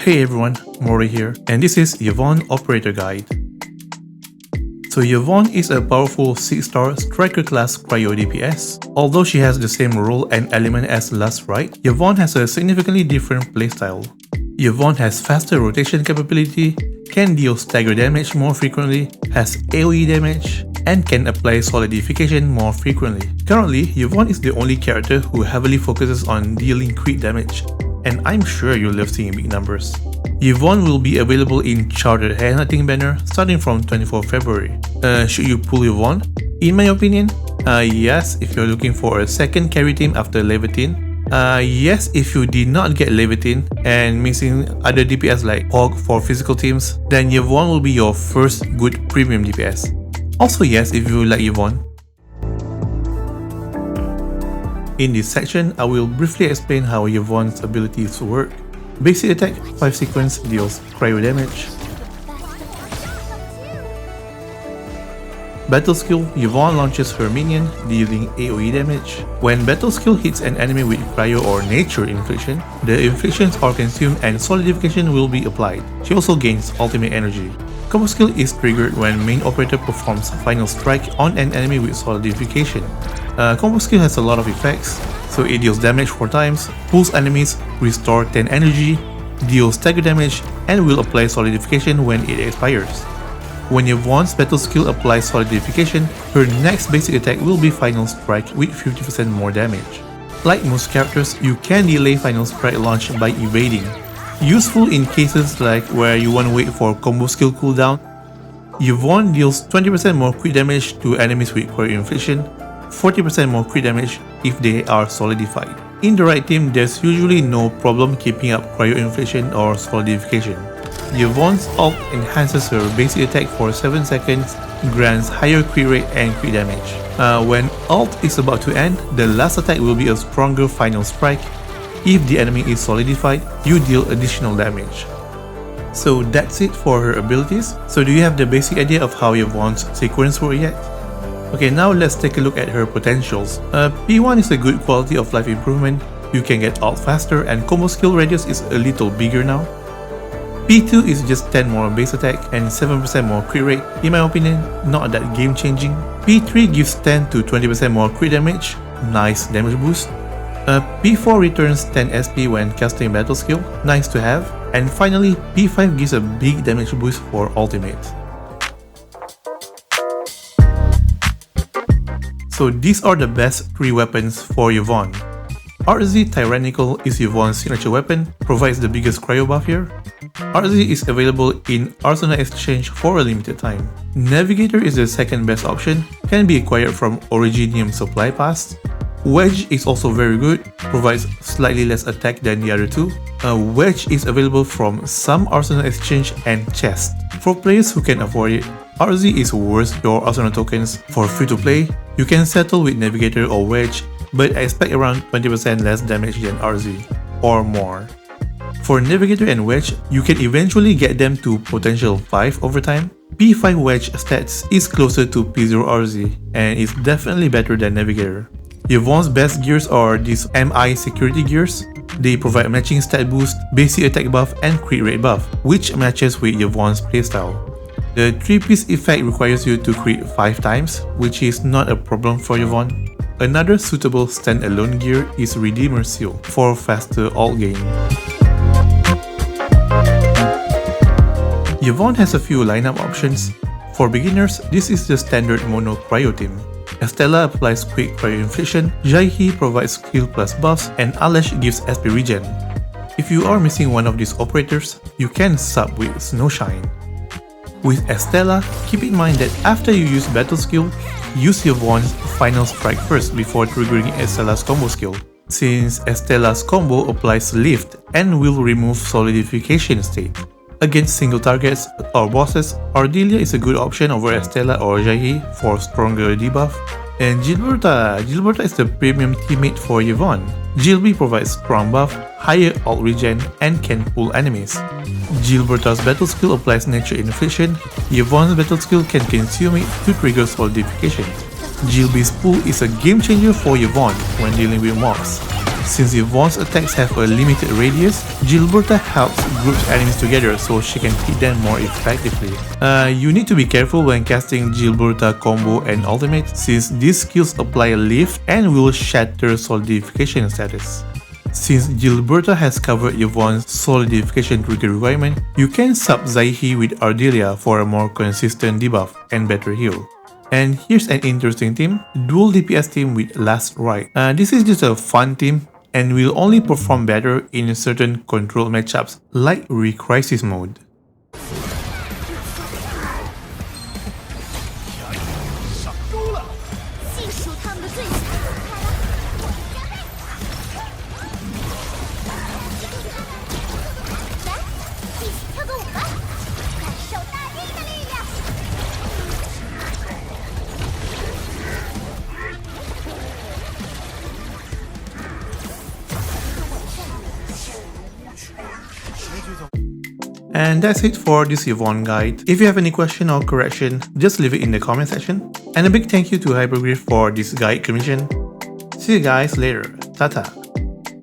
Hey everyone, Mori here, and this is Yvonne Operator Guide. So Yvonne is a powerful 6-star striker class Cryo DPS. Although she has the same role and element as Last Rite, Yvonne has a significantly different playstyle. Yvonne has faster rotation capability, can deal stagger damage more frequently, has AoE damage, and can apply solidification more frequently. Currently, Yvonne is the only character who heavily focuses on dealing crit damage, and I'm sure you'll love seeing big numbers. Yvonne will be available in Chartered Handhunting banner starting from 24 February. Should you pull Yvonne? In my opinion, yes if you're looking for a second carry team after Leviathan. Yes if you did not get Leviathan and missing other DPS like Hog for physical teams, then Yvonne will be your first good premium DPS. Also yes if you like Yvonne. In this section, I will briefly explain how Yvonne's abilities work. Basic attack 5 sequence deals cryo damage. Battle skill, Yvonne launches her minion, dealing AoE damage. When battle skill hits an enemy with cryo or nature infliction, the inflictions are consumed and solidification will be applied. She also gains ultimate energy. Combo skill is triggered when main operator performs final strike on an enemy with solidification. Combo skill has a lot of effects, so it deals damage 4 times, pulls enemies, restores 10 energy, deals stagger damage, and will apply solidification when it expires. When Yvonne's battle skill applies solidification, her next basic attack will be Final Strike with 50% more damage. Like most characters, you can delay Final Strike launch by evading. Useful in cases like where you want to wait for combo skill cooldown. Yvonne deals 20% more crit damage to enemies with cryo infliction, 40% more crit damage if they are solidified. In the right team, there's usually no problem keeping up cryo infliction or solidification. Yvonne's ult enhances her basic attack for 7 seconds, grants higher crit rate and crit damage. When ult is about to end, the last attack will be a stronger final strike. If the enemy is solidified, you deal additional damage. So that's it for her abilities. So do you have the basic idea of how Yvonne's sequence works yet? Okay, now let's take a look at her potentials. P1 is a good quality of life improvement. You can get ult faster and combo skill radius is a little bigger now. P2 is just 10 more base attack and 7% more crit rate. In my opinion, not that game changing. P3 gives 10 to 20% more crit damage. Nice damage boost. P4 returns 10 SP when casting battle skill. Nice to have. And finally, P5 gives a big damage boost for ultimate. So these are the best 3 weapons for Yvonne. RZ Tyrannical is Yvonne's signature weapon, provides the biggest cryo buff here. RZ is available in Arsenal Exchange for a limited time. Navigator is the second best option, can be acquired from Originium Supply Pass. Wedge is also very good, provides slightly less attack than the other two. Wedge is available from some Arsenal Exchange and Chest. For players who can afford it, RZ is worth your Arsenal tokens. For free to play, you can settle with Navigator or Wedge, but expect around 20% less damage than RZ, or more. For Navigator and Wedge, you can eventually get them to potential 5 over time. P5 Wedge stats is closer to P0 RZ, and is definitely better than Navigator. Yvonne's best gears are these MI security gears. They provide matching stat boost, basic attack buff, and crit rate buff, which matches with Yvonne's playstyle. The 3-piece effect requires you to crit 5 times, which is not a problem for Yvonne. Another suitable standalone gear is Redeemer Seal for faster ult gain. Yvonne has a few lineup options. For beginners, this is the standard mono cryo team. Estella applies quick cryo infliction, Jaihi provides skill plus buffs, and Alesh gives SP regen. If you are missing one of these operators, you can sub with Snowshine. With Estella, keep in mind that after you use battle skill, use Yvonne's final strike first before triggering Estella's combo skill, since Estella's combo applies lift and will remove solidification state. Against single targets or bosses, Ardelia is a good option over Estella or Jaihi for stronger debuff. And Gilberta is the premium teammate for Yvonne. Gilby provides strong buff, higher ult regen, and can pull enemies. Gilberta's battle skill applies nature infliction. Yvonne's battle skill can consume it to trigger solidification. Gilby's pull is a game changer for Yvonne when dealing with mobs. Since Yvonne's attacks have a limited radius, Gilberta helps group enemies together so she can hit them more effectively. You need to be careful when casting Gilberta combo and ultimate, since these skills apply a lift and will shatter solidification status. Since Gilberta has covered Yvonne's solidification trigger requirement, you can sub Zaihi with Ardelia for a more consistent debuff and better heal. And here's an interesting team, dual DPS team with Last Ride. This is just a fun team and will only perform better in certain control matchups like Re-Crisis mode. And that's it for this Yvonne guide. If you have any question or correction, just leave it in the comment section. And a big thank you to Hypergriff for this guide commission. See you guys later. Tata.